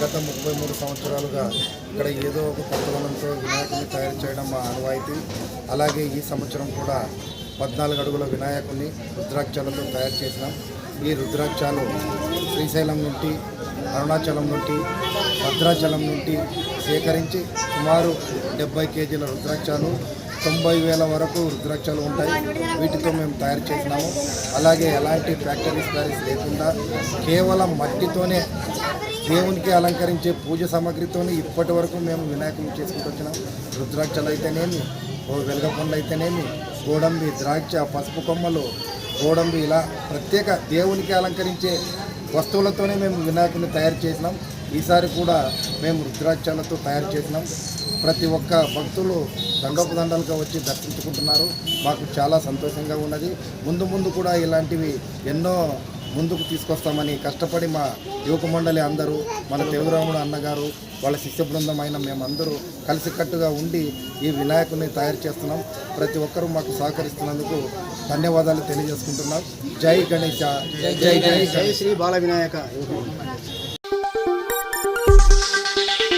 గత 33 సంవత్సరాలుగా ఇక్కడ ఏదో ఒక కొత్తదనంతో వినాయకుడిని తయారు చేయడం మా ఆనవాయితీ. అలాగే ఈ సంవత్సరం కూడా 14 అడుగుల వినాయకుడిని రుద్రాక్షాలతో తయారు చేసినాం. ఈ రుద్రాక్షాలు శ్రీశైలం నుండి, అరుణాచలం నుండి, భద్రాచలం నుండి సేకరించి సుమారు 70 కేజీల రుద్రాక్షాలు, 90,000 వరకు రుద్రాక్షాలు ఉంటాయి. వీటితో మేము తయారు చేసినాము. అలాగే ఎలాంటి ఫ్యాక్టరీస్ లేకుండా కేవలం మట్టితోనే దేవునికి అలంకరించే పూజ సామాగ్రితోనే ఇప్పటి వరకు మేము వినాయకుని చేసుకుంటూ వచ్చినాం. రుద్రాక్షలు అయితేనేమి, వెలగపండ్లు అయితేనేమి, గోడంబి, ద్రాక్ష, పసుపు కొమ్మలు, గోడంబి, ఇలా ప్రత్యేక దేవునికి అలంకరించే వస్తువులతోనే మేము వినాయకుని తయారు చేసినాం. ఈసారి కూడా మేము రుద్రాక్షలతో తయారు చేసినాం. ప్రతి ఒక్క భక్తులు దండోపదండాలుగా వచ్చి దర్శించుకుంటున్నారు. మాకు చాలా సంతోషంగా ఉన్నది. ముందు కూడా ఇలాంటివి ఎన్నో ముందుకు తీసుకొస్తామని కష్టపడి మా యువక మండలి అందరూ, మన తెలుగురాముడు అన్నగారు, వాళ్ళ శిష్య బృందం అయిన మేమందరూ కలిసికట్టుగా ఉండి ఈ వినాయకుడిని తయారు చేస్తున్నాం. ప్రతి ఒక్కరూ మాకు సహకరిస్తున్నందుకు ధన్యవాదాలు తెలియజేసుకుంటున్నాం. జై గణేశ, జై జై జై శ్రీ బాల వినాయక.